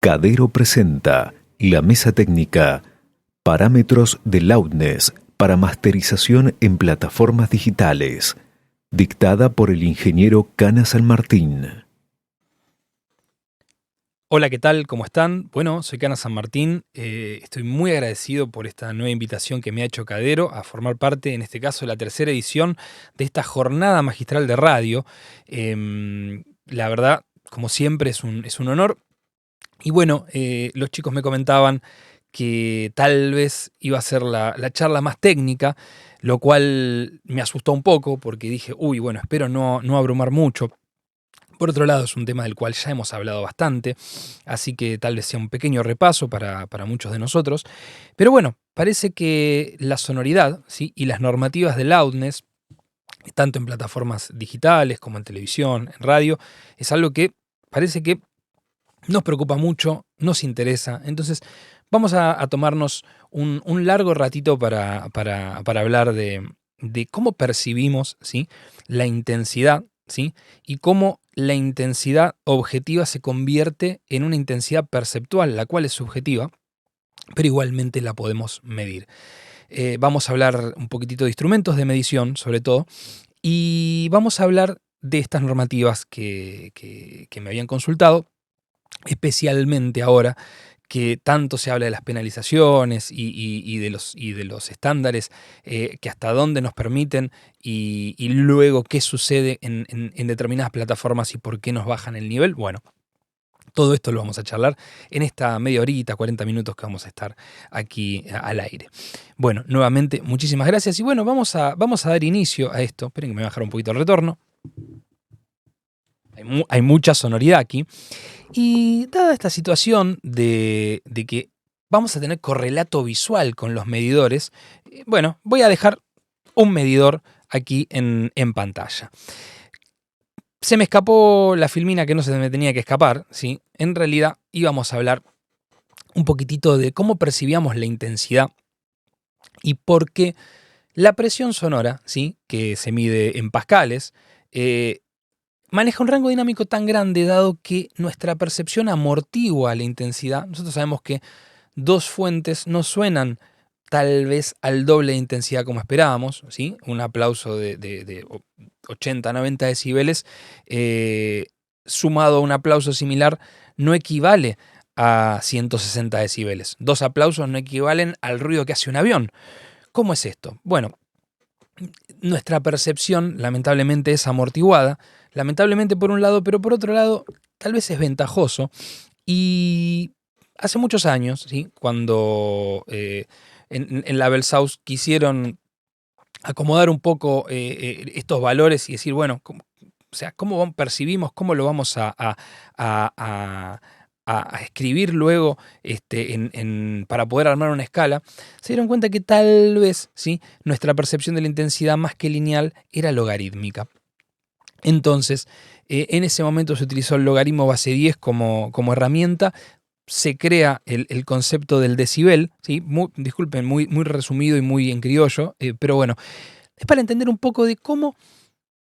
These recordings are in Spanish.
Cadero presenta la mesa técnica Parámetros de Loudness para masterización en plataformas digitales, dictada por el ingeniero Cana San Martín. Hola, ¿qué tal? ¿Cómo están? Bueno, soy Cana San Martín. Estoy muy agradecido por esta nueva invitación que me ha hecho Cadero a formar parte, en este caso, de la tercera edición de esta jornada magistral de radio. La verdad, como siempre, es un honor. Y bueno, los chicos me comentaban que tal vez iba a ser la charla más técnica, lo cual me asustó un poco porque dije, uy, bueno, espero no abrumar mucho. Por otro lado, es un tema del cual ya hemos hablado bastante, así que tal vez sea un pequeño repaso para muchos de nosotros. Pero bueno, parece que la sonoridad, ¿sí?, y las normativas de loudness, tanto en plataformas digitales como en televisión, en radio, es algo que parece que nos preocupa mucho, nos interesa. Entonces, vamos a tomarnos un largo ratito para hablar de cómo percibimos, ¿sí?, la intensidad, ¿sí?, y cómo la intensidad objetiva se convierte en una intensidad perceptual, la cual es subjetiva, pero igualmente la podemos medir. Vamos a hablar un poquitito de instrumentos de medición, sobre todo, y vamos a hablar de estas normativas que me habían consultado, especialmente ahora que tanto se habla de las penalizaciones y de los estándares, que hasta dónde nos permiten y luego qué sucede en determinadas plataformas y por qué nos bajan el nivel. Bueno, todo esto lo vamos a charlar en esta media horita, 40 minutos que vamos a estar aquí al aire. Bueno, nuevamente, muchísimas gracias y bueno, vamos a dar inicio a esto. Esperen que me voy a bajar un poquito el retorno. Hay mucha sonoridad aquí. Y dada esta situación de que vamos a tener correlato visual con los medidores, bueno, voy a dejar un medidor aquí en pantalla. Se me escapó la filmina que no se me tenía que escapar, ¿sí? En realidad íbamos a hablar un poquitito de cómo percibíamos la intensidad y por qué la presión sonora, ¿sí?, que se mide en pascales, maneja un rango dinámico tan grande dado que nuestra percepción amortigua la intensidad. Nosotros sabemos que dos fuentes no suenan tal vez al doble de intensidad como esperábamos, ¿sí? Un aplauso de 80, 90 decibeles sumado a un aplauso similar no equivale a 160 decibeles. Dos aplausos no equivalen al ruido que hace un avión. ¿Cómo es esto? Bueno, nuestra percepción lamentablemente es amortiguada, lamentablemente por un lado, pero por otro lado tal vez es ventajoso. Y hace muchos años, ¿sí?, cuando en la Bell-South quisieron acomodar un poco estos valores y decir, bueno, o sea, cómo percibimos, cómo lo vamos a, a- a escribir luego para poder armar una escala, se dieron cuenta que tal vez, ¿sí?, nuestra percepción de la intensidad más que lineal era logarítmica. Entonces, en ese momento se utilizó el logaritmo base 10 como herramienta, se crea el concepto del decibel, ¿sí? Disculpen, muy resumido y muy en criollo, pero bueno, es para entender un poco de cómo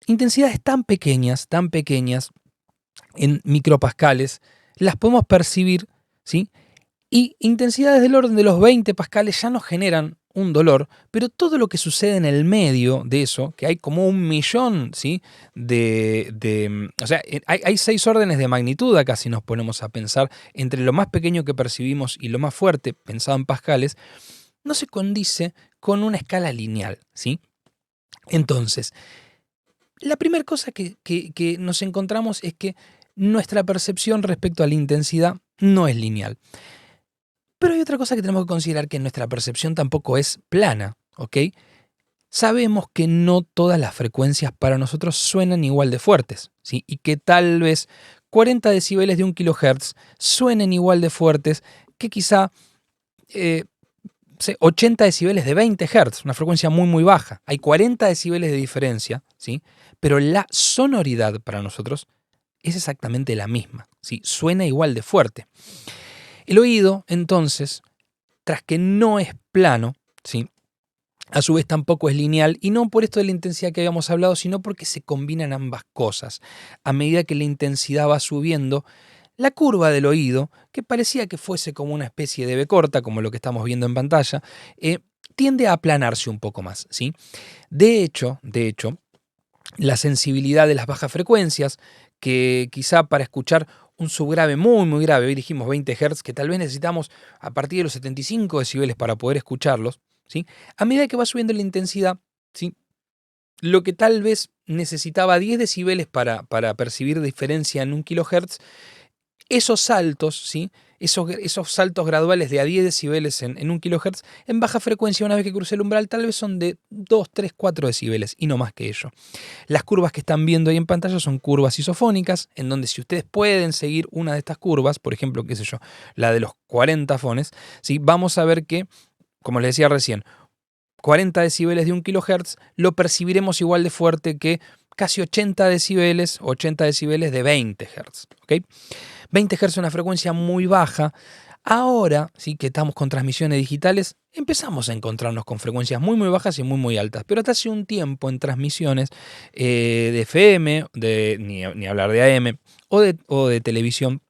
intensidades tan pequeñas, en micropascales, las podemos percibir, ¿sí? Y intensidades del orden de los 20 pascales ya nos generan un dolor, pero todo lo que sucede en el medio de eso, que hay como 1.000.000, ¿sí?, o sea, hay 6 órdenes de magnitud acá si nos ponemos a pensar, entre lo más pequeño que percibimos y lo más fuerte, pensado en pascales, no se condice con una escala lineal, ¿sí? Entonces, la primera cosa que nos encontramos es que nuestra percepción respecto a la intensidad no es lineal. Pero hay otra cosa que tenemos que considerar, que nuestra percepción tampoco es plana, ¿ok? Sabemos que no todas las frecuencias para nosotros suenan igual de fuertes, ¿sí? Y que tal vez 40 decibeles de 1 kHz suenen igual de fuertes que quizá 80 decibeles de 20 Hz, una frecuencia muy baja. Hay 40 decibeles de diferencia, ¿sí? Pero la sonoridad para nosotros es exactamente la misma, ¿sí? Suena igual de fuerte. El oído, entonces, tras que no es plano, ¿sí?, a su vez tampoco es lineal, y no por esto de la intensidad que habíamos hablado, sino porque se combinan ambas cosas. A medida que la intensidad va subiendo, La curva del oído, que parecía que fuese como una especie de B corta, como lo que estamos viendo en pantalla, tiende a aplanarse un poco más, ¿sí? De hecho, la sensibilidad de las bajas frecuencias, que quizá para escuchar un subgrave muy, muy grave, hoy dijimos 20 Hz, que tal vez necesitamos a partir de los 75 decibeles para poder escucharlos, ¿sí? A medida que va subiendo la intensidad, ¿sí? Lo que tal vez necesitaba 10 decibeles para percibir diferencia en un kilohertz, esos saltos, ¿sí? Esos saltos graduales de a 10 decibeles en un kilohertz, en baja frecuencia, una vez que cruce el umbral, tal vez son de 2, 3, 4 decibeles y no más que ello. Las curvas que están viendo ahí en pantalla son curvas isofónicas, en donde si ustedes pueden seguir una de estas curvas, por ejemplo, qué sé yo, la de los 40 fones, ¿sí? Vamos a ver que, como les decía recién, 40 decibeles de 1 kilohertz lo percibiremos igual de fuerte que casi 80 decibeles de 20 Hz. ¿Okay? 20 Hz es una frecuencia muy baja. Ahora, sí que estamos con transmisiones digitales, empezamos a encontrarnos con frecuencias muy muy bajas y muy muy altas. Pero hasta hace un tiempo en transmisiones de FM, ni hablar de AM o de televisión,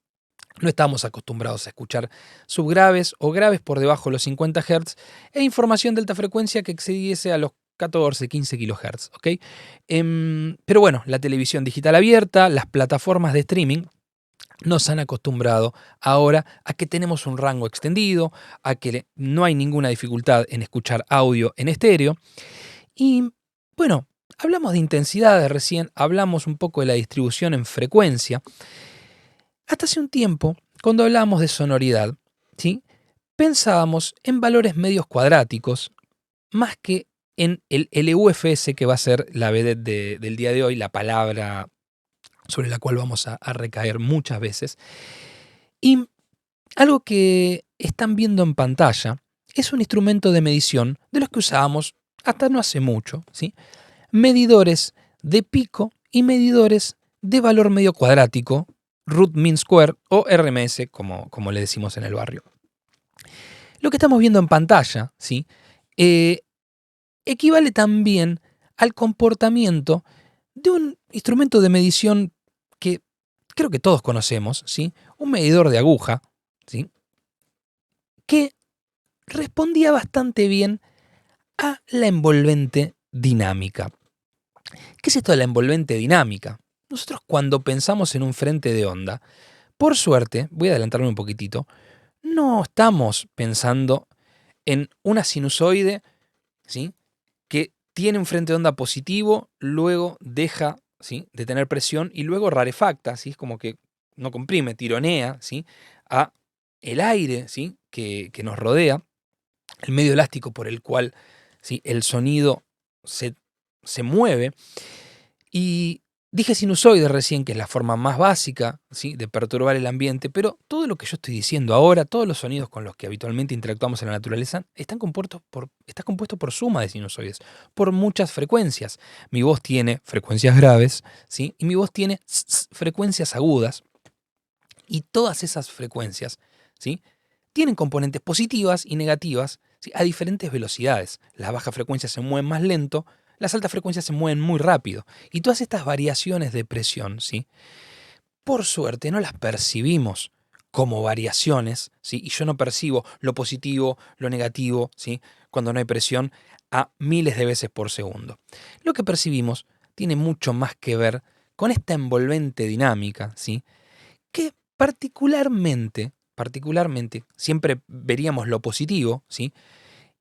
no estamos acostumbrados a escuchar subgraves o graves por debajo de los 50 Hz e información de alta frecuencia que excediese a los 14, 15 kHz. ¿Okay? Pero bueno, la televisión digital abierta, las plataformas de streaming nos han acostumbrado ahora a que tenemos un rango extendido, a que no hay ninguna dificultad en escuchar audio en estéreo. Y bueno, hablamos de intensidades recién, hablamos un poco de la distribución en frecuencia. Hasta hace un tiempo, cuando hablábamos de sonoridad, ¿sí? Pensábamos en valores medios cuadráticos más que en el LUFS, que va a ser la vedette del día de hoy, la palabra sobre la cual vamos a recaer muchas veces. Y algo que están viendo en pantalla es un instrumento de medición de los que usábamos hasta no hace mucho, ¿sí? Medidores de pico y medidores de valor medio cuadrático, root mean square o RMS, como le decimos en el barrio. Lo que estamos viendo en pantalla, ¿sí? Equivale también al comportamiento de un instrumento de medición que creo que todos conocemos, ¿sí? Un medidor de aguja, ¿sí? Que respondía bastante bien a la envolvente dinámica. ¿Qué es esto de la envolvente dinámica? Nosotros cuando pensamos en un frente de onda, por suerte, voy a adelantarme un poquitito, no estamos pensando en una sinusoide, ¿sí? Que tiene un frente de onda positivo, luego deja, ¿sí? De tener presión y luego rarefacta, ¿sí? Es como que no comprime, tironea, ¿sí? A el aire, ¿sí? que nos rodea, el medio elástico por el cual, ¿sí? El sonido se mueve. Y dije sinusoide recién, que es la forma más básica, ¿sí? De perturbar el ambiente, pero todo lo que yo estoy diciendo ahora, todos los sonidos con los que habitualmente interactuamos en la naturaleza, está compuesto por suma de sinusoides, por muchas frecuencias. Mi voz tiene frecuencias graves, ¿sí? Y mi voz tiene frecuencias agudas, y todas esas frecuencias, ¿sí? Tienen componentes positivas y negativas, ¿sí? A diferentes velocidades. Las bajas frecuencias se mueven más lento, las altas frecuencias se mueven muy rápido. Y todas estas variaciones de presión, ¿sí? Por suerte no las percibimos como variaciones, ¿sí? Y yo no percibo lo positivo, lo negativo, ¿sí? Cuando no hay presión, a miles de veces por segundo. Lo que percibimos tiene mucho más que ver con esta envolvente dinámica, ¿sí? Que particularmente, siempre veríamos lo positivo, ¿sí?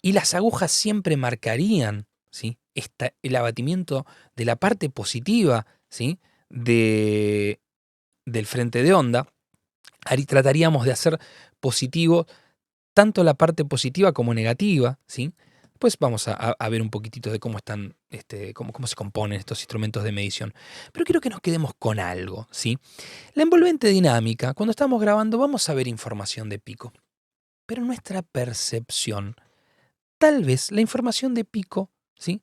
Y las agujas siempre marcarían, ¿sí? El abatimiento de la parte positiva, ¿sí? Del frente de onda. Ahí trataríamos de hacer positivo tanto la parte positiva como negativa, ¿sí? Pues vamos a ver un poquitito de cómo están, cómo se componen estos instrumentos de medición. Pero quiero que nos quedemos con algo, ¿sí? La envolvente dinámica, cuando estamos grabando vamos a ver información de pico, pero nuestra percepción, tal vez la información de pico, ¿sí?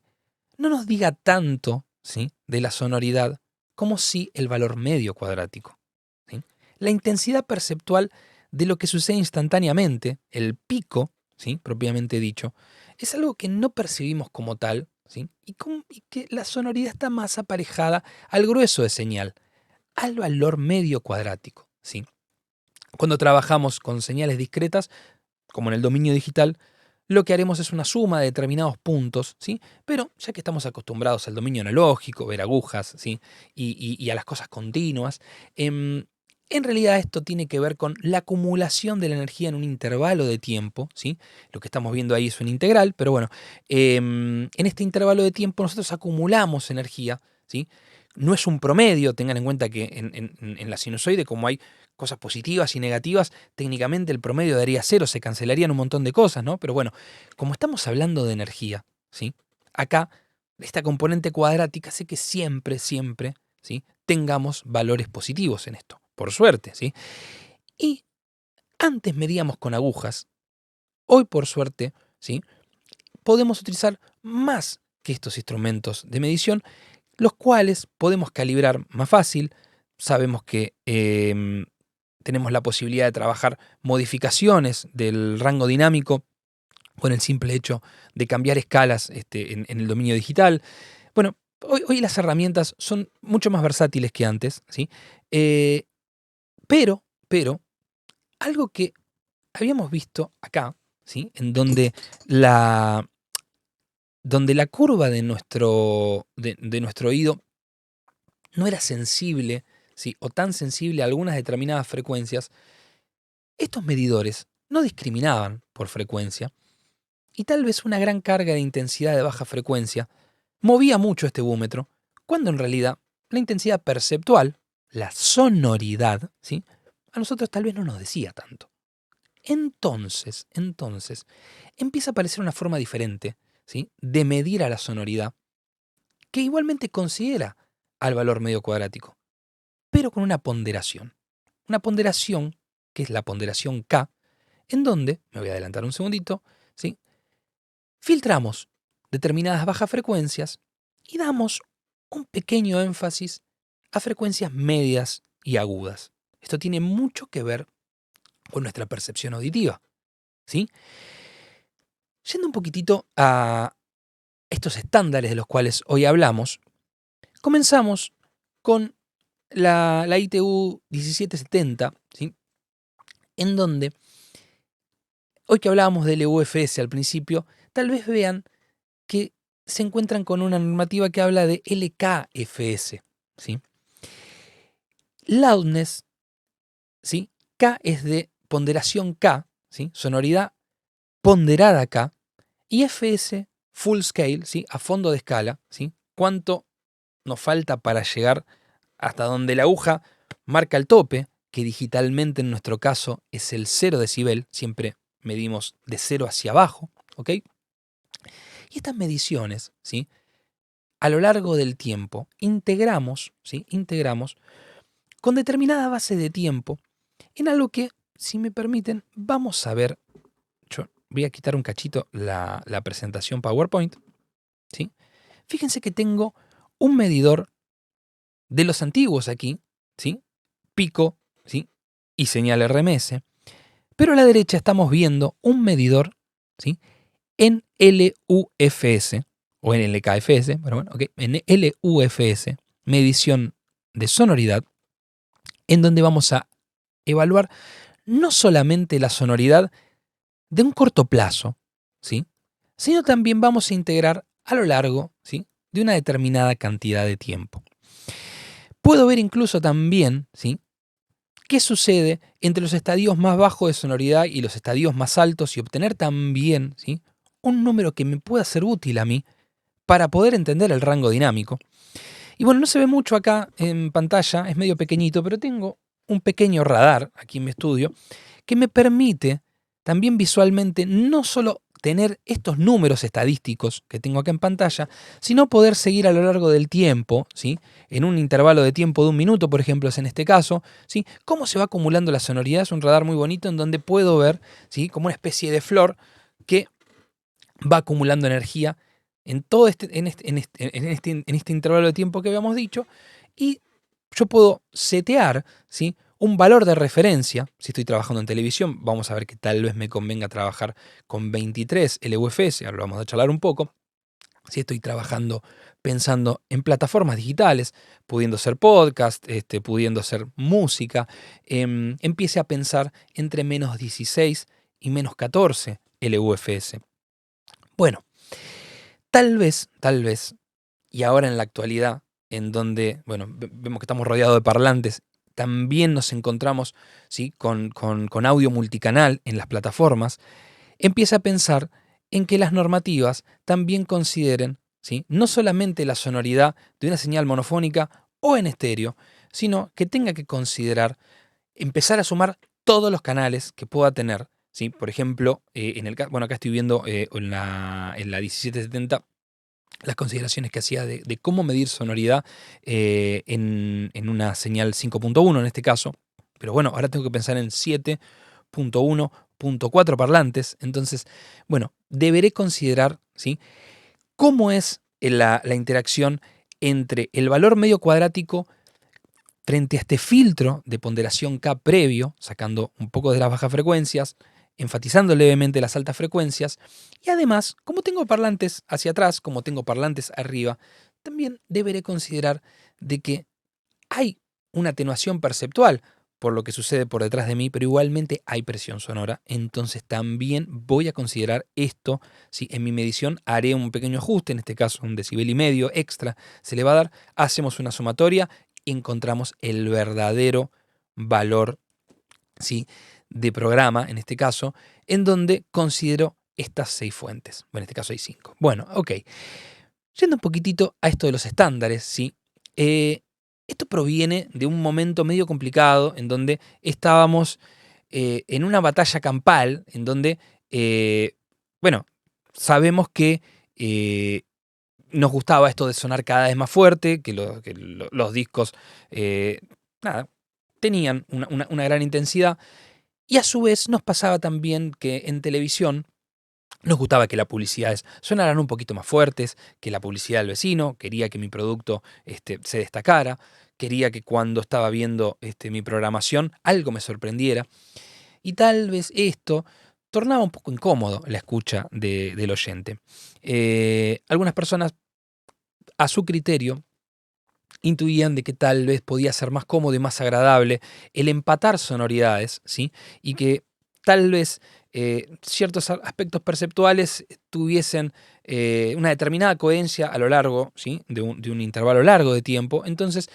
No nos diga tanto, ¿sí? De la sonoridad como sí el valor medio cuadrático, ¿sí? La intensidad perceptual de lo que sucede instantáneamente, el pico, ¿sí? Propiamente dicho, es algo que no percibimos como tal, ¿sí? Y que la sonoridad está más aparejada al grueso de señal, al valor medio cuadrático, ¿sí? Cuando trabajamos con señales discretas, como en el dominio digital, lo que haremos es una suma de determinados puntos, ¿sí? Pero ya que estamos acostumbrados al dominio analógico, ver agujas, ¿sí? y a las cosas continuas, en realidad esto tiene que ver con la acumulación de la energía en un intervalo de tiempo, ¿sí? Lo que estamos viendo ahí es un integral, pero bueno, en este intervalo de tiempo nosotros acumulamos energía, ¿sí? No es un promedio, tengan en cuenta que en la sinusoide, como hay cosas positivas y negativas, técnicamente el promedio daría cero, se cancelarían un montón de cosas, ¿no? Pero bueno, como estamos hablando de energía, ¿sí? Acá, esta componente cuadrática hace que siempre, siempre, ¿sí? Tengamos valores positivos en esto, por suerte, ¿sí? Y antes medíamos con agujas, hoy por suerte, ¿sí? Podemos utilizar más que estos instrumentos de medición, los cuales podemos calibrar más fácil. Sabemos que tenemos la posibilidad de trabajar modificaciones del rango dinámico con el simple hecho de cambiar escalas en el dominio digital. Bueno, hoy las herramientas son mucho más versátiles que antes, ¿sí? Eh, pero, algo que habíamos visto acá, ¿sí? En donde la curva de nuestro oído no era sensible, ¿sí? O tan sensible a algunas determinadas frecuencias, estos medidores no discriminaban por frecuencia y tal vez una gran carga de intensidad de baja frecuencia movía mucho este búmetro, cuando en realidad la intensidad perceptual, la sonoridad, ¿sí? A nosotros tal vez no nos decía tanto. Entonces, empieza a aparecer una forma diferente, ¿sí? De medir a la sonoridad, que igualmente considera al valor medio cuadrático, pero con una ponderación. Una ponderación, que es la ponderación K, en donde, me voy a adelantar un segundito, ¿sí? Filtramos determinadas bajas frecuencias y damos un pequeño énfasis a frecuencias medias y agudas. Esto tiene mucho que ver con nuestra percepción auditiva, ¿sí? Yendo un poquitito a estos estándares de los cuales hoy hablamos, comenzamos con la ITU 1770, ¿sí? En donde, hoy que hablábamos del UFS al principio, tal vez vean que se encuentran con una normativa que habla de LKFS, ¿sí? Loudness, ¿sí? K es de ponderación K, ¿sí? Sonoridad ponderada K, y FS, full scale, ¿sí? A fondo de escala, ¿sí? ¿Cuánto nos falta para llegar hasta donde la aguja marca el tope, que digitalmente en nuestro caso es el 0 decibel, siempre medimos de 0 hacia abajo, ¿ok? Y estas mediciones, ¿sí? A lo largo del tiempo integramos, ¿sí? Integramos con determinada base de tiempo en algo que, si me permiten, vamos a ver. Yo voy a quitar un cachito la presentación PowerPoint, ¿sí? Fíjense que tengo un medidor de los antiguos aquí, ¿sí? Pico, ¿sí? Y señal RMS. Pero a la derecha estamos viendo un medidor, ¿sí? En LUFS o en LKFS, pero bueno, ok, en LUFS, medición de sonoridad, en donde vamos a evaluar no solamente la sonoridad de un corto plazo, ¿sí? Sino también vamos a integrar a lo largo, ¿sí? De una determinada cantidad de tiempo. Puedo ver incluso también, ¿sí? ¿Qué sucede entre los estadios más bajos de sonoridad y los estadios más altos y obtener también, ¿sí? Un número que me pueda ser útil a mí para poder entender el rango dinámico? Y bueno, no se ve mucho acá en pantalla, es medio pequeñito, pero tengo un pequeño radar aquí en mi estudio que me permite también visualmente no solo tener estos números estadísticos que tengo acá en pantalla, sino poder seguir a lo largo del tiempo, ¿sí? En un intervalo de tiempo de 1 minuto, por ejemplo, es en este caso, ¿sí? Cómo se va acumulando la sonoridad. Es un radar muy bonito en donde puedo ver, ¿sí? Como una especie de flor que va acumulando energía en todo este intervalo de tiempo que habíamos dicho, y yo puedo setear, ¿sí? Un valor de referencia. Si estoy trabajando en televisión, vamos a ver que tal vez me convenga trabajar con 23 LUFS, ahora lo vamos a charlar un poco, si estoy trabajando pensando en plataformas digitales, pudiendo ser podcast, pudiendo ser música, empiece a pensar entre menos 16 y menos 14 LUFS. Bueno, tal vez, y ahora en la actualidad, en donde, bueno, vemos que estamos rodeados de parlantes, también nos encontramos, ¿sí?, con audio multicanal en las plataformas, empieza a pensar en que las normativas también consideren, ¿sí?, no solamente la sonoridad de una señal monofónica o en estéreo, sino que tenga que considerar empezar a sumar todos los canales que pueda tener. ¿Sí? Por ejemplo, bueno, acá estoy viendo en la 1770 las consideraciones que hacía de cómo medir sonoridad en una señal 5.1 en este caso. Pero bueno, ahora tengo que pensar en 7.1.4 parlantes. Entonces, bueno, deberé considerar, ¿sí?, cómo es la interacción entre el valor medio cuadrático frente a este filtro de ponderación K previo, sacando un poco de las bajas frecuencias, enfatizando levemente las altas frecuencias, y además, como tengo parlantes hacia atrás, como tengo parlantes arriba, también deberé considerar de que hay una atenuación perceptual por lo que sucede por detrás de mí, pero igualmente hay presión sonora, entonces también voy a considerar esto. Si en mi medición haré un pequeño ajuste, en este caso 1,5 decibel extra se le va a dar, hacemos una sumatoria y encontramos el verdadero valor, ¿sí?, de programa, en este caso, en donde considero estas 6 fuentes. Bueno, en este caso hay 5. Bueno, ok. Yendo un poquitito a esto de los estándares, ¿sí? Esto proviene de un momento medio complicado en donde estábamos en una batalla campal, en donde, bueno, sabemos que nos gustaba esto de sonar cada vez más fuerte, que los discos, nada, tenían una gran intensidad, y a su vez nos pasaba también que en televisión nos gustaba que las publicidades sonaran un poquito más fuertes que la publicidad del vecino, quería que mi producto se destacara, quería que cuando estaba viendo mi programación algo me sorprendiera, y tal vez esto tornaba un poco incómodo la escucha del oyente. Algunas personas, a su criterio, intuían de que tal vez podía ser más cómodo y más agradable el empatar sonoridades, ¿sí?, y que tal vez ciertos aspectos perceptuales tuviesen una determinada coherencia a lo largo, ¿sí?, de un intervalo largo de tiempo. Entonces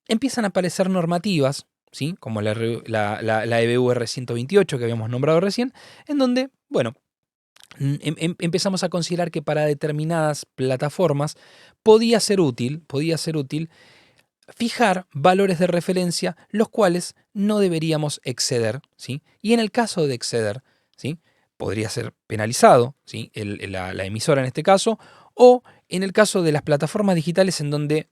empiezan a aparecer normativas, ¿sí?, como la EBU-R 128 que habíamos nombrado recién, en donde, bueno, empezamos a considerar que para determinadas plataformas podía ser útil fijar valores de referencia los cuales no deberíamos exceder, ¿sí? Y en el caso de exceder, ¿sí?, podría ser penalizado, ¿sí?, la emisora en este caso, o en el caso de las plataformas digitales en donde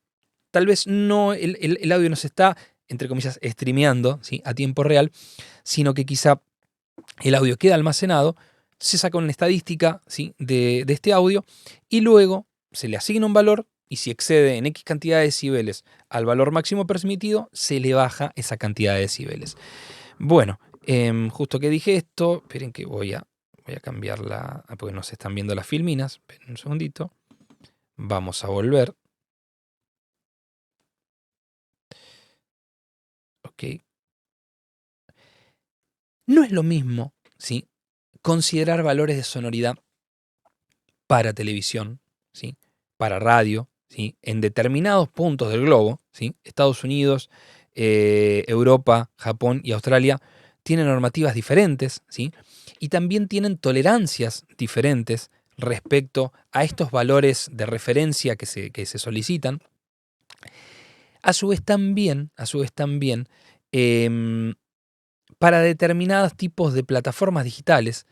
tal vez no el audio no se está, entre comillas, streameando, ¿sí?, a tiempo real, sino que quizá el audio queda almacenado, se saca una estadística, ¿sí?, de este audio y luego se le asigna un valor y si excede en X cantidad de decibeles al valor máximo permitido, se le baja esa cantidad de decibeles. Bueno, justo que dije esto, esperen que voy a cambiarla, porque no se están viendo las filminas, esperen un segundito, vamos a volver. Ok. No es lo mismo, ¿sí?, considerar valores de sonoridad para televisión, ¿sí?, para radio, ¿sí?, en determinados puntos del globo, ¿sí?, Estados Unidos, Europa, Japón y Australia tienen normativas diferentes, ¿sí?, y también tienen tolerancias diferentes respecto a estos valores de referencia que se solicitan. A su vez también, em, para determinados tipos de plataformas digitales,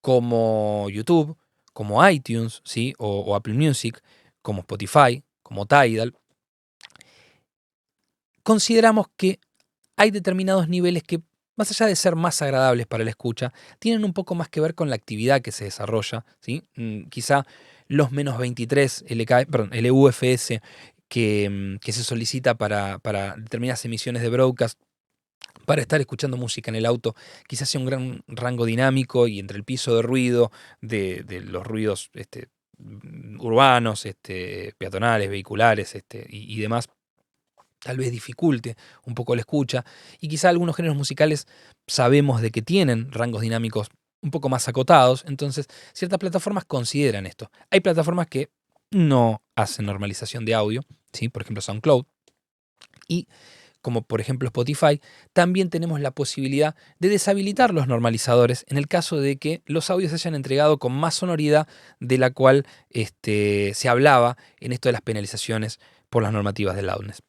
como YouTube, como iTunes, ¿sí?, o Apple Music, como Spotify, como Tidal, consideramos que hay determinados niveles que, más allá de ser más agradables para la escucha, tienen un poco más que ver con la actividad que se desarrolla, ¿sí? Quizá los menos 23 LUFS que se solicita para determinadas emisiones de broadcast, para estar escuchando música en el auto, quizás sea un gran rango dinámico y entre el piso de ruido, de los ruidos urbanos, peatonales, vehiculares y demás, tal vez dificulte un poco la escucha, y quizá algunos géneros musicales sabemos de que tienen rangos dinámicos un poco más acotados, entonces ciertas plataformas consideran esto. Hay plataformas que no hacen normalización de audio, ¿sí? Por ejemplo SoundCloud, y como por ejemplo Spotify, también tenemos la posibilidad de deshabilitar los normalizadores en el caso de que los audios se hayan entregado con más sonoridad de la cual se hablaba en esto de las penalizaciones por las normativas de loudness.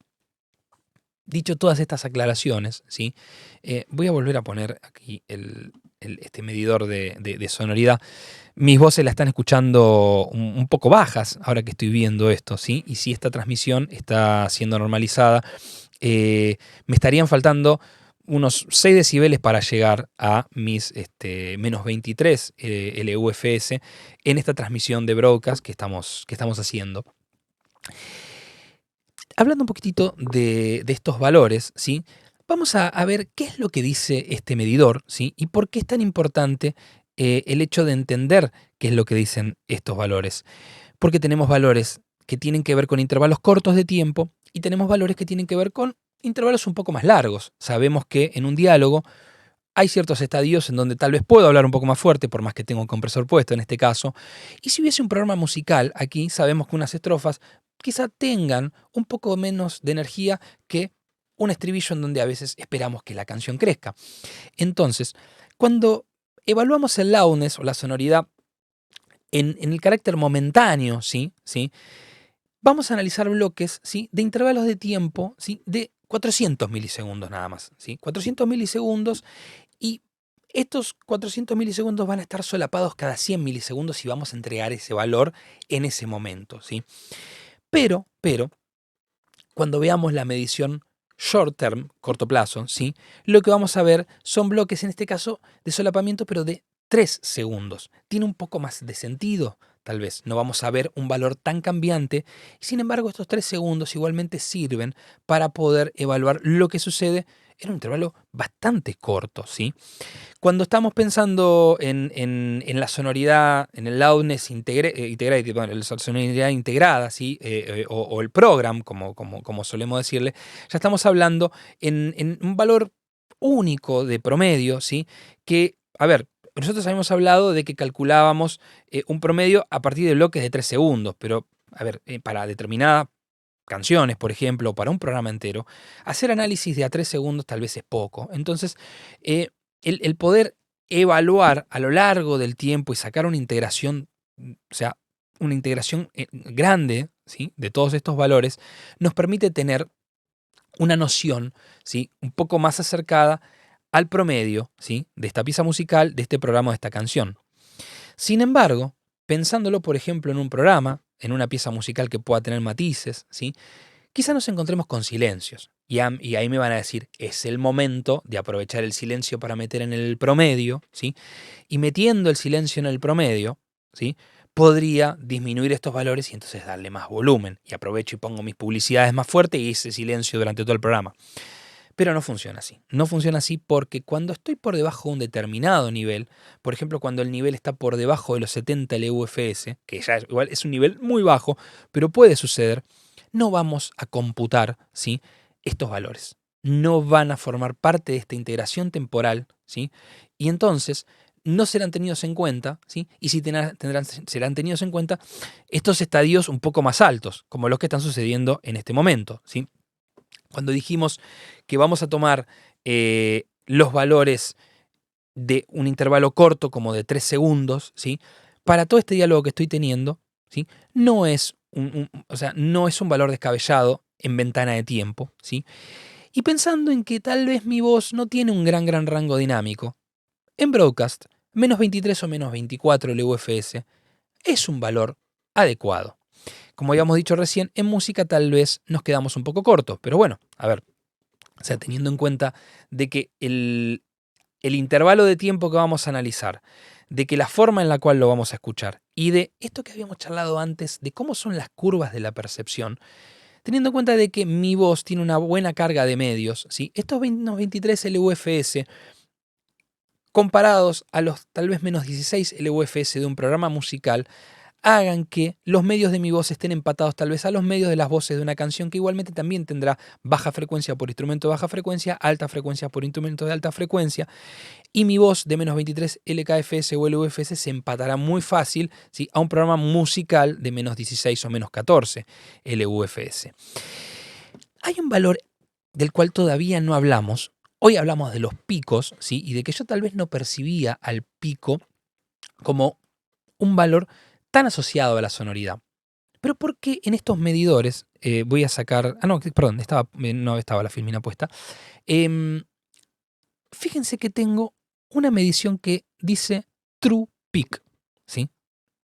Dicho todas estas aclaraciones, ¿sí? Voy a volver a poner aquí este medidor de sonoridad. Mis voces la están escuchando un poco bajas ahora que estoy viendo esto, ¿sí? Y si esta transmisión está siendo normalizada, me estarían faltando unos 6 decibeles para llegar a mis menos 23 LUFS en esta transmisión de broadcast que estamos haciendo. Hablando un poquitito de estos valores, ¿sí? Vamos a ver qué es lo que dice este medidor, ¿sí? Y por qué es tan importante el hecho de entender qué es lo que dicen estos valores. Porque tenemos valores que tienen que ver con intervalos cortos de tiempo y tenemos valores que tienen que ver con intervalos un poco más largos. Sabemos que en un diálogo hay ciertos estadios en donde tal vez puedo hablar un poco más fuerte, por más que tengo un compresor puesto en este caso. Y si hubiese un programa musical, aquí sabemos que unas estrofas quizá tengan un poco menos de energía que un estribillo en donde a veces esperamos que la canción crezca. Entonces, cuando evaluamos el loudness o la sonoridad en el carácter momentáneo, ¿sí? Vamos a analizar bloques, ¿sí? De intervalos de tiempo, ¿sí? De 400 milisegundos nada más, ¿sí? 400 milisegundos, y estos 400 milisegundos van a estar solapados cada 100 milisegundos y vamos a entregar ese valor en ese momento, ¿sí? Pero, cuando veamos la medición short term, corto plazo, ¿sí? Lo que vamos a ver son bloques, en este caso, de solapamiento, pero de 3 segundos. Tiene un poco más de sentido, tal vez. No vamos a ver un valor tan cambiante. Sin embargo, estos 3 segundos igualmente sirven para poder evaluar lo que sucede en un intervalo bastante corto, ¿sí? Cuando estamos pensando en la sonoridad, en el loudness integrated, bueno, la sonoridad integrada, ¿sí? O el program, como solemos decirle, ya estamos hablando en un valor único de promedio, ¿sí? Que, a ver, nosotros habíamos hablado de que calculábamos un promedio a partir de bloques de 3 segundos, pero, a ver, para determinadas canciones, por ejemplo, o para un programa entero, hacer análisis de a 3 segundos tal vez es poco. Entonces, el poder evaluar a lo largo del tiempo y sacar una integración, o sea, una integración grande, ¿sí? De todos estos valores, nos permite tener una noción, ¿sí? Un poco más acercada al promedio, ¿sí? De esta pieza musical, de este programa, de esta canción. Sin embargo, pensándolo, por ejemplo, en un programa, en una pieza musical que pueda tener matices, ¿sí? Quizá nos encontremos con silencios. Y ahí me van a decir, es el momento de aprovechar el silencio para meter en el promedio, ¿sí? Y metiendo el silencio en el promedio, ¿sí? Podría disminuir estos valores y entonces darle más volumen. Y aprovecho y pongo mis publicidades más fuertes y ese silencio durante todo el programa. Pero no funciona así. No funciona así porque cuando estoy por debajo de un determinado nivel, por ejemplo, cuando el nivel está por debajo de los 70 LUFS, que ya igual es un nivel muy bajo, pero puede suceder, no vamos a computar, ¿sí? Estos valores. No van a formar parte de esta integración temporal, ¿sí? Y entonces no serán tenidos en cuenta, ¿sí? Y sí serán tenidos en cuenta estos estadios un poco más altos, como los que están sucediendo en este momento, ¿sí? Cuando dijimos que vamos a tomar los valores de un intervalo corto, como de 3 segundos, ¿sí? Para todo este diálogo que estoy teniendo, ¿sí? No es no es un valor descabellado en ventana de tiempo, ¿sí? Y pensando en que tal vez mi voz no tiene un gran rango dinámico, en broadcast, menos 23 o menos 24 LUFS es un valor adecuado. Como habíamos dicho recién, en música tal vez nos quedamos un poco cortos, pero bueno, a ver, o sea, teniendo en cuenta de que el intervalo de tiempo que vamos a analizar, de que la forma en la cual lo vamos a escuchar y de esto que habíamos charlado antes, de cómo son las curvas de la percepción, teniendo en cuenta de que mi voz tiene una buena carga de medios, ¿sí? Estos 23 LUFS comparados a los tal vez menos 16 LUFS de un programa musical, hagan que los medios de mi voz estén empatados tal vez a los medios de las voces de una canción que igualmente también tendrá baja frecuencia por instrumento de baja frecuencia, alta frecuencia por instrumento de alta frecuencia, y mi voz de menos 23 LKFS o LUFS se empatará muy fácil, ¿sí?, a un programa musical de menos 16 o menos 14 LUFS. Hay un valor del cual todavía no hablamos. Hoy hablamos de los picos, ¿sí?, y de que yo tal vez no percibía al pico como un valor tan asociado a la sonoridad. Pero ¿por qué en estos medidores voy a sacar... no, perdón, no estaba la filmina puesta. Fíjense que tengo una medición que dice True Peak, ¿sí?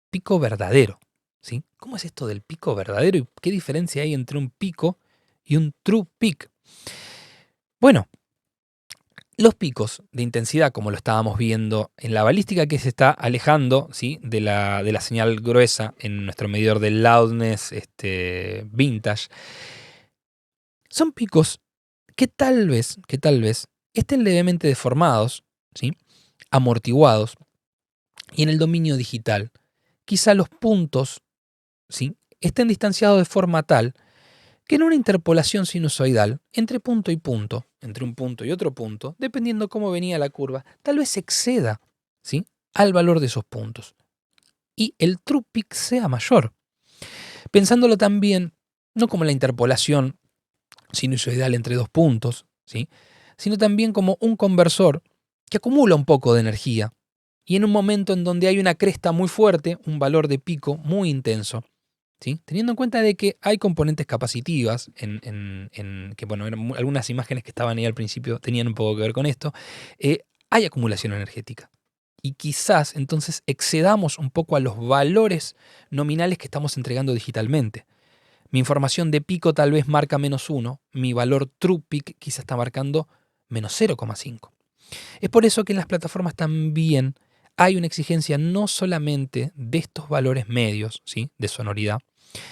Pico verdadero, ¿sí? ¿Cómo es esto del pico verdadero y qué diferencia hay entre un pico y un True Peak? Bueno, los picos de intensidad, como lo estábamos viendo en la balística que se está alejando, ¿sí?, de la señal gruesa en nuestro medidor de loudness vintage, son picos que tal vez estén levemente deformados, ¿sí?, amortiguados, y en el dominio digital quizá los puntos, ¿sí?, estén distanciados de forma tal que en una interpolación sinusoidal entre punto y punto, entre un punto y otro punto, dependiendo cómo venía la curva, tal vez exceda, ¿sí?, al valor de esos puntos y el true peak sea mayor. Pensándolo también, no como la interpolación sinusoidal entre dos puntos, ¿sí?, sino también como un conversor que acumula un poco de energía y en un momento en donde hay una cresta muy fuerte, un valor de pico muy intenso, ¿sí?, teniendo en cuenta de que hay componentes capacitivas, que bueno, algunas imágenes que estaban ahí al principio tenían un poco que ver con esto, hay acumulación energética. Y quizás entonces excedamos un poco a los valores nominales que estamos entregando digitalmente. Mi información de pico tal vez marca -1, mi valor true peak quizás está marcando -0,5. Es por eso que en las plataformas también hay una exigencia no solamente de estos valores medios, ¿sí?, de sonoridad,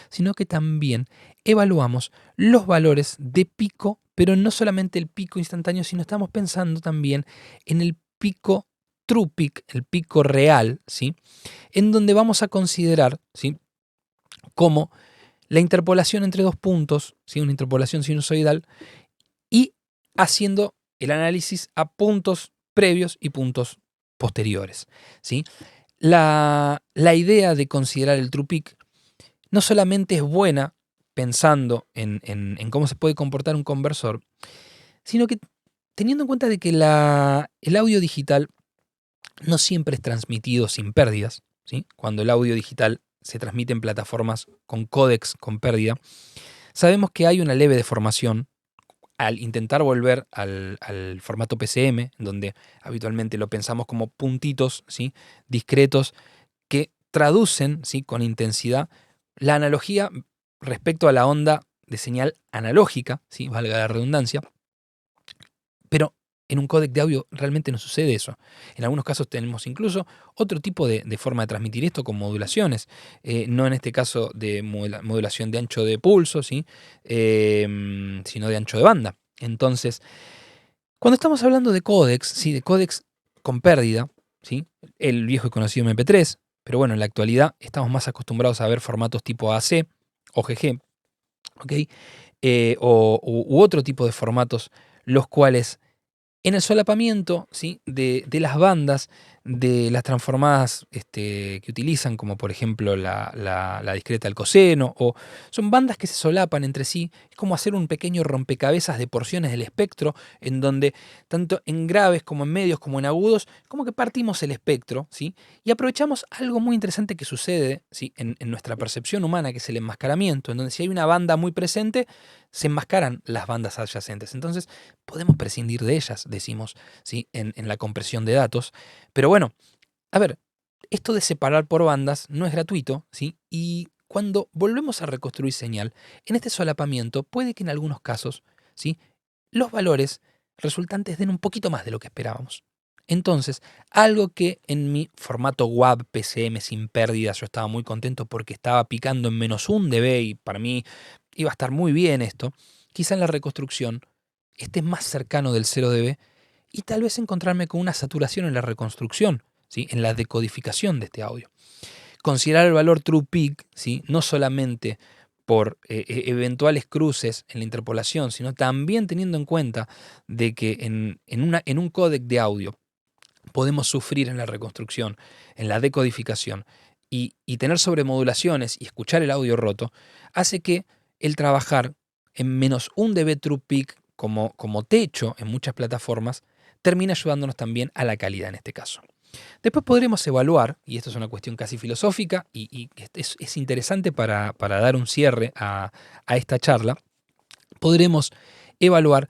sino que también evaluamos los valores de pico, pero no solamente el pico instantáneo, sino estamos pensando también en el pico true peak, el pico real, ¿sí?, en donde vamos a considerar, ¿sí?, como la interpolación entre dos puntos, ¿sí?, una interpolación sinusoidal, y haciendo el análisis a puntos previos y puntos posteriores, ¿sí? La idea de considerar el true peak no solamente es buena pensando en cómo se puede comportar un conversor, sino que teniendo en cuenta de que el audio digital no siempre es transmitido sin pérdidas, ¿sí? Cuando el audio digital se transmite en plataformas con códecs con pérdida, sabemos que hay una leve deformación al intentar volver al formato PCM, donde habitualmente lo pensamos como puntitos, ¿sí?, discretos que traducen, ¿sí?, con intensidad la analogía respecto a la onda de señal analógica, ¿sí?, valga la redundancia, pero en un códec de audio realmente no sucede eso. En algunos casos tenemos incluso otro tipo de forma de transmitir esto con modulaciones, no en este caso de modulación de ancho de pulso, ¿sí?, sino de ancho de banda. Entonces, cuando estamos hablando de códecs, ¿sí?, de códecs con pérdida, ¿sí?, el viejo y conocido MP3, pero bueno, en la actualidad estamos más acostumbrados a ver formatos tipo AC o GG, ¿ok? U otro tipo de formatos, los cuales en el solapamiento, ¿sí?, de las bandas, de las transformadas que utilizan, como por ejemplo la discreta al coseno, o son bandas que se solapan entre sí, es como hacer un pequeño rompecabezas de porciones del espectro, en donde tanto en graves como en medios como en agudos, como que partimos el espectro, ¿sí?, y aprovechamos algo muy interesante que sucede, ¿sí?, en nuestra percepción humana, que es el enmascaramiento, en donde si hay una banda muy presente, se enmascaran las bandas adyacentes. Entonces, podemos prescindir de ellas, decimos, ¿sí?, en la compresión de datos. Pero bueno, a ver, esto de separar por bandas no es gratuito, ¿sí? Y cuando volvemos a reconstruir señal, en este solapamiento puede que en algunos casos, ¿sí?, los valores resultantes den un poquito más de lo que esperábamos. Entonces, algo que en mi formato WAV PCM sin pérdidas yo estaba muy contento porque estaba picando en -1 dB y para mí iba a estar muy bien esto, quizá en la reconstrucción esté más cercano del 0 dB y tal vez encontrarme con una saturación en la reconstrucción, ¿sí?, en la decodificación de este audio. Considerar el valor true peak, ¿sí? No solamente por eventuales cruces en la interpolación, sino también teniendo en cuenta de que en un códec de audio podemos sufrir en la reconstrucción, en la decodificación, y tener sobremodulaciones y escuchar el audio roto, hace que el trabajar en menos 1 dB true peak como techo en muchas plataformas termina ayudándonos también a la calidad en este caso. Después podremos evaluar, y esto es una cuestión casi filosófica, y es interesante para dar un cierre a esta charla, podremos evaluar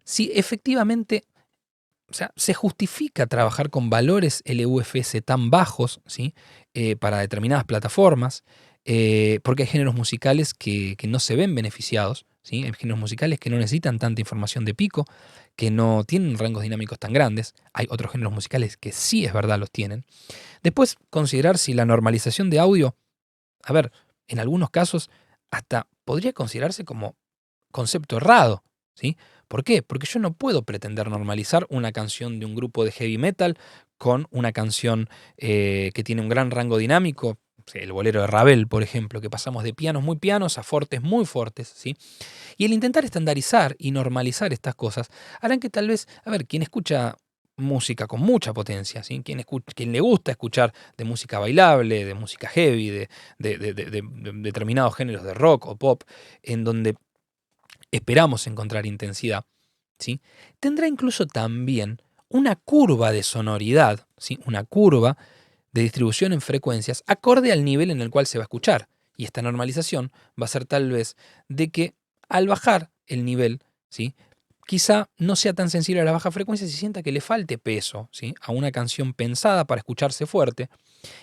si efectivamente, o sea, se justifica trabajar con valores LUFS tan bajos, ¿sí? Para determinadas plataformas, porque hay géneros musicales que no se ven beneficiados, ¿sí? Hay géneros musicales que no necesitan tanta información de pico, que no tienen rangos dinámicos tan grandes. Hay otros géneros musicales que sí es verdad los tienen. Después, considerar si la normalización de audio, a ver, en algunos casos hasta podría considerarse como concepto errado, ¿sí? ¿Por qué? Porque yo no puedo pretender normalizar una canción de un grupo de heavy metal con una canción que tiene un gran rango dinámico, el bolero de Ravel, por ejemplo, que pasamos de pianos muy pianos a fortes muy fortes, ¿sí? Y el intentar estandarizar y normalizar estas cosas harán que tal vez, a ver, quien escucha música con mucha potencia, ¿sí? Quien le gusta escuchar de música bailable, de música heavy, de determinados géneros de rock o pop, en donde esperamos encontrar intensidad, ¿sí? Tendrá incluso también una curva de sonoridad, ¿sí? Una curva de distribución en frecuencias acorde al nivel en el cual se va a escuchar. Y esta normalización va a ser tal vez de que al bajar el nivel, ¿sí? Quizá no sea tan sensible a la baja frecuencia y sienta que le falte peso, ¿sí? A una canción pensada para escucharse fuerte,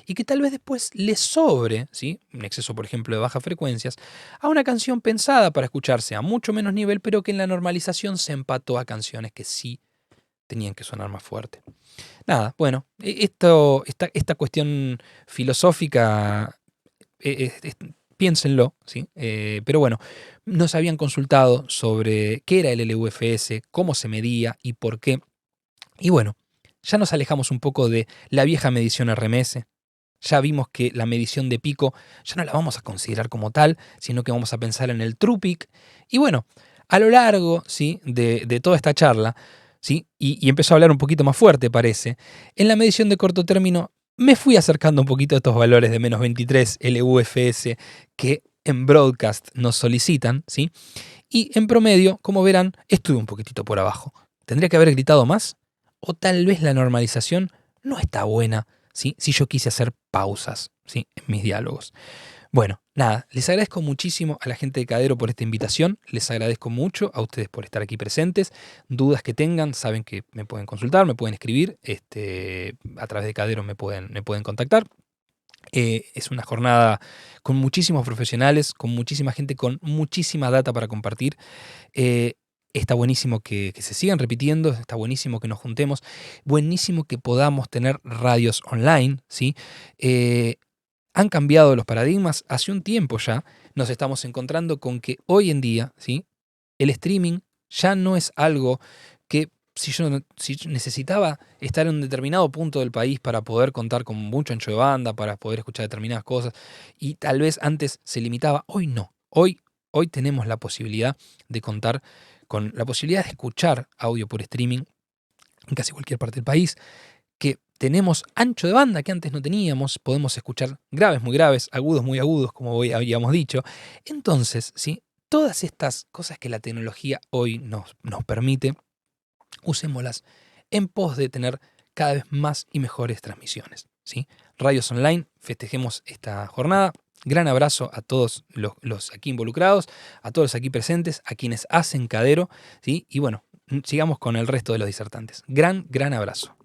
y que tal vez después le sobre, ¿sí? Un exceso, por ejemplo, de bajas frecuencias, a una canción pensada para escucharse a mucho menos nivel, pero que en la normalización se empató a canciones que sí tenían que sonar más fuerte. Nada, bueno, esta cuestión filosófica, piénsenlo, ¿sí? Pero bueno, nos habían consultado sobre qué era el LUFS, cómo se medía y por qué. Y bueno, ya nos alejamos un poco de la vieja medición RMS. Ya vimos que la medición de pico ya no la vamos a considerar como tal, sino que vamos a pensar en el true peak. Y bueno, a lo largo, ¿sí? de toda esta charla, ¿sí? Y empezó a hablar un poquito más fuerte, parece, en la medición de corto término me fui acercando un poquito a estos valores de menos 23 LUFS que en broadcast nos solicitan, ¿sí? Y en promedio, como verán, estuve un poquitito por abajo. ¿Tendría que haber gritado más? O tal vez la normalización no está buena, ¿sí? Si yo quise hacer pausas, ¿sí? En mis diálogos. Bueno, nada, les agradezco muchísimo a la gente de Cadero por esta invitación, les agradezco mucho a ustedes por estar aquí presentes. Dudas que tengan, saben que me pueden consultar, me pueden escribir, a través de Cadero me pueden contactar. Es una jornada con muchísimos profesionales, con muchísima gente, con muchísima data para compartir. Está buenísimo que se sigan repitiendo, está buenísimo que nos juntemos, buenísimo que podamos tener radios online, ¿sí? Han cambiado los paradigmas hace un tiempo ya. Nos estamos encontrando con que hoy en día, ¿sí? El streaming ya no es algo que si yo necesitaba estar en un determinado punto del país para poder contar con mucho ancho de banda, para poder escuchar determinadas cosas, y tal vez antes se limitaba, hoy no. Hoy tenemos la posibilidad de contar con la posibilidad de escuchar audio por streaming en casi cualquier parte del país, que tenemos ancho de banda que antes no teníamos, podemos escuchar graves muy graves, agudos muy agudos, como hoy habíamos dicho. Entonces, ¿sí? Todas estas cosas que la tecnología hoy nos permite, usémoslas en pos de tener cada vez más y mejores transmisiones, ¿sí? Radios Online, festejemos esta jornada. Gran abrazo a todos los aquí involucrados, a todos los aquí presentes, a quienes hacen Cadero, ¿sí? Y bueno, sigamos con el resto de los disertantes. Gran abrazo.